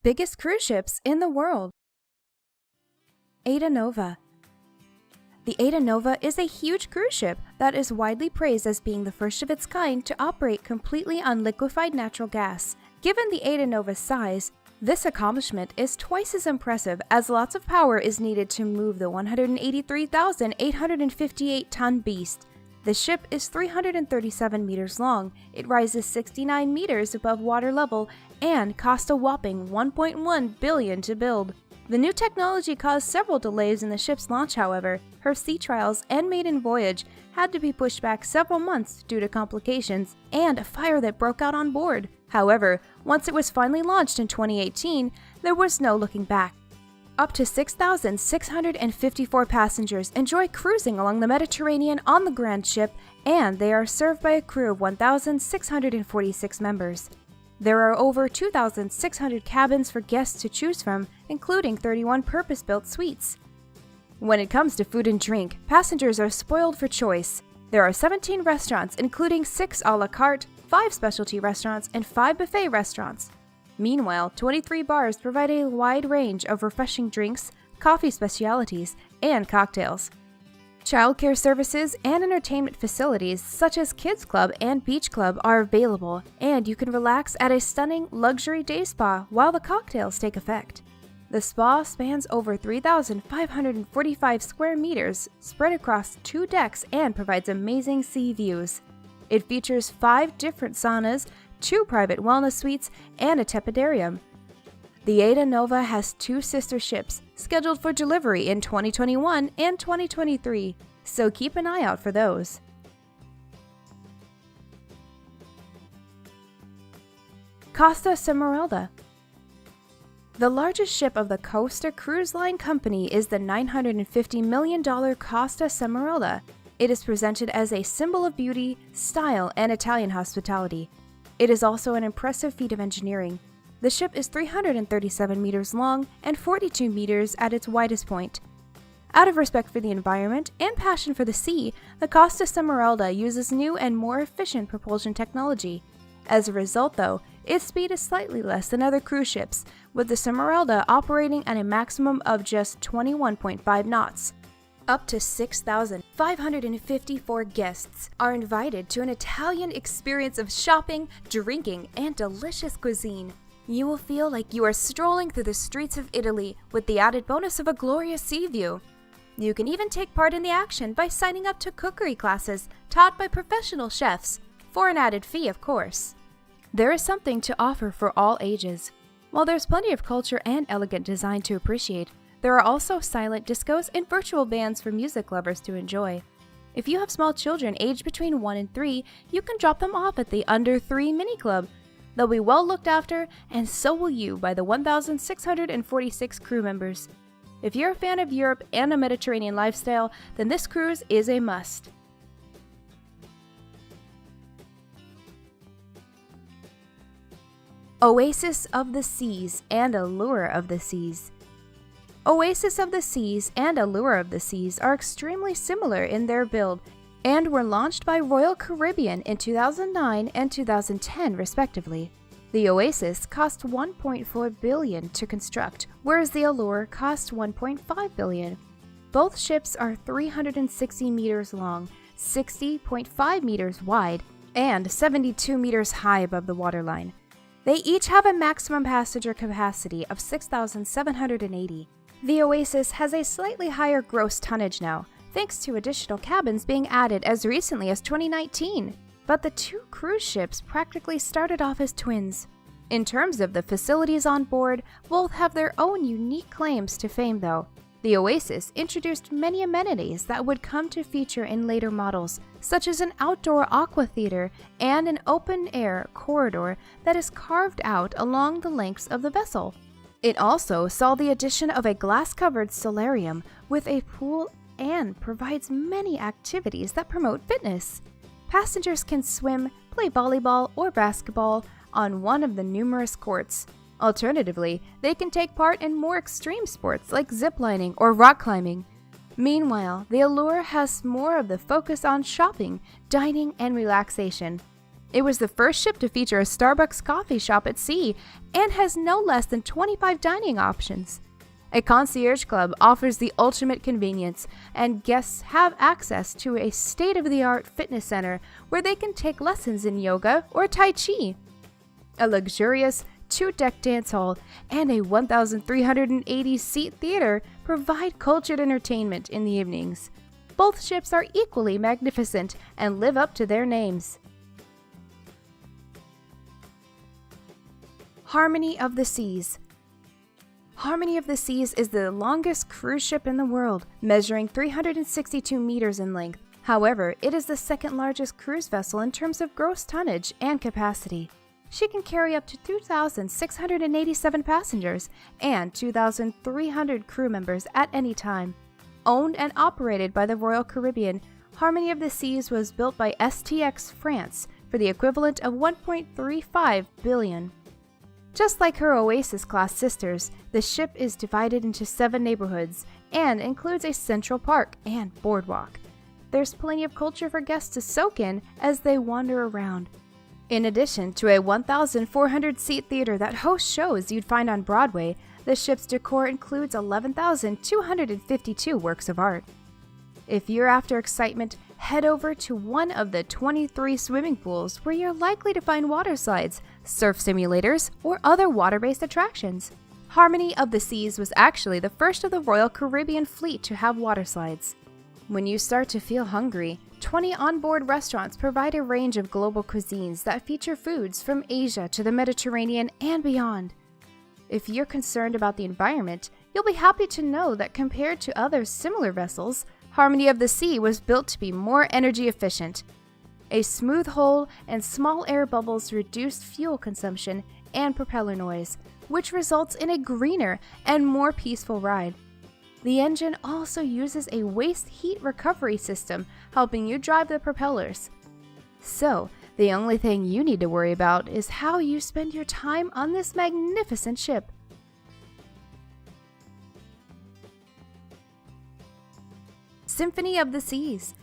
Biggest cruise ships in the world. Ada Nova. The Ada Nova is a huge cruise ship that is widely praised as being the first of its kind to operate completely on liquefied natural gas. Given the Ada Nova's size, this accomplishment is twice as impressive as lots of power is needed to move the 183,858-ton beast. The ship is 337 meters long, it rises 69 meters above water level, and cost a whopping $1.1 billion to build. The new technology caused several delays in the ship's launch, however. Her sea trials and maiden voyage had to be pushed back several months due to complications and a fire that broke out on board. However, once it was finally launched in 2018, there was no looking back. Up to 6,654 passengers enjoy cruising along the Mediterranean on the Grand Ship, and they are served by a crew of 1,646 members. There are over 2,600 cabins for guests to choose from, including 31 purpose-built suites. When it comes to food and drink, passengers are spoiled for choice. There are 17 restaurants, including 6 a la carte, 5 specialty restaurants, and 5 buffet restaurants. Meanwhile, 23 bars provide a wide range of refreshing drinks, coffee specialties, and cocktails. Childcare services and entertainment facilities such as Kids Club and Beach Club are available, and you can relax at a stunning luxury day spa while the cocktails take effect. The spa spans over 3,545 square meters spread across 2 decks and provides amazing sea views. It features 5 different saunas, 2 private wellness suites, and a tepidarium. The Ada Nova has 2 sister ships scheduled for delivery in 2021 and 2023, so keep an eye out for those. Costa Smeralda. The largest ship of the Costa Cruise Line Company is the $950 million Costa Smeralda. It is presented as a symbol of beauty, style, and Italian hospitality. It is also an impressive feat of engineering. The ship is 337 meters long and 42 meters at its widest point. Out of respect for the environment and passion for the sea, the Costa Smeralda uses new and more efficient propulsion technology. As a result, though, its speed is slightly less than other cruise ships, with the Smeralda operating at a maximum of just 21.5 knots. Up to 6,554 guests are invited to an Italian experience of shopping, drinking, and delicious cuisine. You will feel like you are strolling through the streets of Italy with the added bonus of a glorious sea view. You can even take part in the action by signing up to cookery classes taught by professional chefs, for an added fee, of course. There is something to offer for all ages. While there's plenty of culture and elegant design to appreciate, there are also silent discos and virtual bands for music lovers to enjoy. If you have small children aged between 1 and 3, you can drop them off at the Under 3 Mini Club. They'll be well looked after, and so will you by the 1,646 crew members. If you're a fan of Europe and a Mediterranean lifestyle, then this cruise is a must. Oasis of the Seas and Allure of the Seas. Oasis of the Seas and Allure of the Seas are extremely similar in their build and were launched by Royal Caribbean in 2009 and 2010 respectively. The Oasis cost $1.4 billion to construct, whereas the Allure cost $1.5 billion. Both ships are 360 meters long, 60.5 meters wide, and 72 meters high above the waterline. They each have a maximum passenger capacity of 6,780. The Oasis has a slightly higher gross tonnage now, thanks to additional cabins being added as recently as 2019. But the 2 cruise ships practically started off as twins. In terms of the facilities on board, both have their own unique claims to fame though. The Oasis introduced many amenities that would come to feature in later models, such as an outdoor aqua theater and an open-air corridor that is carved out along the lengths of the vessel. It also saw the addition of a glass-covered solarium with a pool and provides many activities that promote fitness. Passengers can swim, play volleyball or basketball on one of the numerous courts. Alternatively, they can take part in more extreme sports like ziplining or rock climbing. Meanwhile, the Allure has more of the focus on shopping, dining, and relaxation. It was the first ship to feature a Starbucks coffee shop at sea and has no less than 25 dining options. A concierge club offers the ultimate convenience, and guests have access to a state-of-the-art fitness center where they can take lessons in yoga or Tai Chi. A luxurious two-deck dance hall and a 1,380-seat theater provide cultured entertainment in the evenings. Both ships are equally magnificent and live up to their names. Harmony of the Seas. Harmony of the Seas is the longest cruise ship in the world, measuring 362 meters in length. However, it is the second largest cruise vessel in terms of gross tonnage and capacity. She can carry up to 2,687 passengers and 2,300 crew members at any time. Owned and operated by the Royal Caribbean, Harmony of the Seas was built by STX France for the equivalent of $1.35 billion. Just like her Oasis-class sisters, the ship is divided into 7 neighborhoods and includes a central park and boardwalk. There's plenty of culture for guests to soak in as they wander around. In addition to a 1,400-seat theater that hosts shows you'd find on Broadway, the ship's decor includes 11,252 works of art. If you're after excitement, head over to one of the 23 swimming pools where you're likely to find water slides, surf simulators, or other water-based attractions. Harmony of the Seas was actually the first of the Royal Caribbean fleet to have water slides. When you start to feel hungry, 20 onboard restaurants provide a range of global cuisines that feature foods from Asia to the Mediterranean and beyond. If you're concerned about the environment, you'll be happy to know that compared to other similar vessels, Harmony of the Sea was built to be more energy efficient. A smooth hull and small air bubbles reduce fuel consumption and propeller noise, which results in a greener and more peaceful ride. The engine also uses a waste heat recovery system, helping you drive the propellers. So, the only thing you need to worry about is how you spend your time on this magnificent ship. Symphony of the Seas.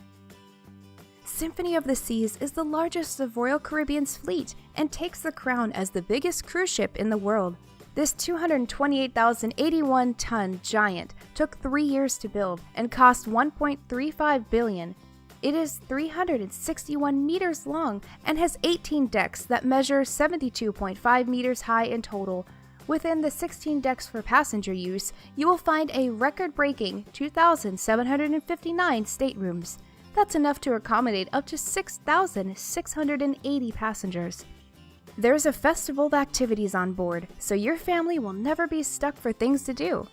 Symphony of the Seas is the largest of Royal Caribbean's fleet and takes the crown as the biggest cruise ship in the world. This 228,081-ton giant took 3 years to build and cost $1.35 billion. It is 361 meters long and has 18 decks that measure 72.5 meters high in total. Within the 16 decks for passenger use, you will find a record-breaking 2,759 staterooms. That's enough to accommodate up to 6,680 passengers. There's a festival of activities on board, so your family will never be stuck for things to do.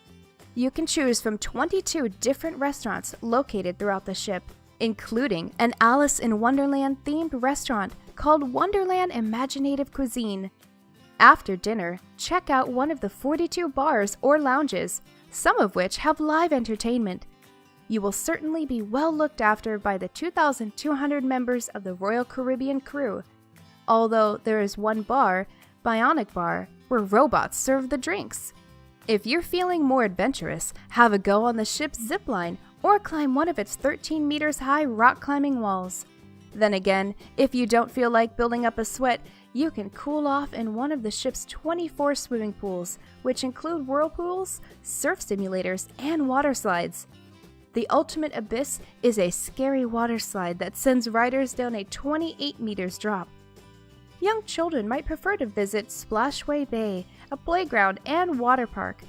You can choose from 22 different restaurants located throughout the ship, including an Alice in Wonderland-themed restaurant called Wonderland Imaginative Cuisine. After dinner, check out one of the 42 bars or lounges, some of which have live entertainment. You will certainly be well looked after by the 2,200 members of the Royal Caribbean crew, although there is one bar, Bionic Bar, where robots serve the drinks. If you're feeling more adventurous, have a go on the ship's zipline or climb one of its 13 meters high rock climbing walls. Then again, if you don't feel like building up a sweat, you can cool off in one of the ship's 24 swimming pools, which include whirlpools, surf simulators, and water slides. The Ultimate Abyss is a scary water slide that sends riders down a 28 meters drop. Young children might prefer to visit Splashway Bay, a playground and water park.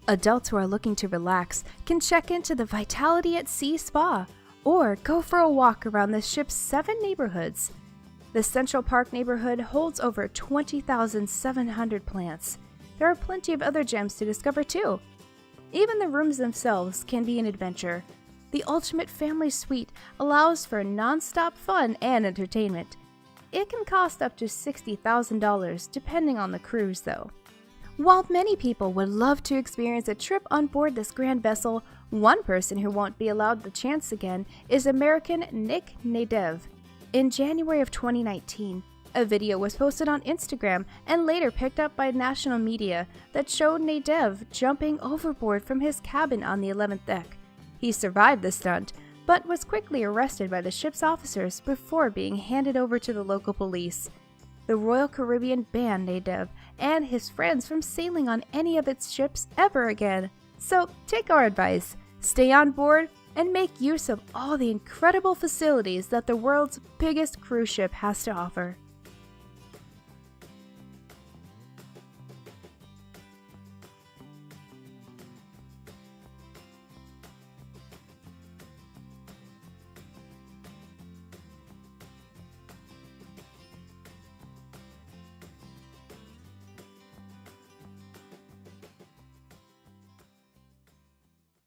Adults who are looking to relax can check into the Vitality at Sea Spa, or go for a walk around the ship's 7 neighborhoods. The Central Park neighborhood holds over 20,700 plants. There are plenty of other gems to discover too. Even the rooms themselves can be an adventure. The Ultimate Family Suite allows for non-stop fun and entertainment. It can cost up to $60,000 depending on the cruise though. While many people would love to experience a trip on board this grand vessel, one person who won't be allowed the chance again is American Nick Nadev. In January of 2019, a video was posted on Instagram and later picked up by national media that showed Nadev jumping overboard from his cabin on the 11th deck. He survived the stunt, but was quickly arrested by the ship's officers before being handed over to the local police. the Royal Caribbean banned Nadav and his friends from sailing on any of its ships ever again. So take our advice, stay on board, and make use of all the incredible facilities that the world's biggest cruise ship has to offer.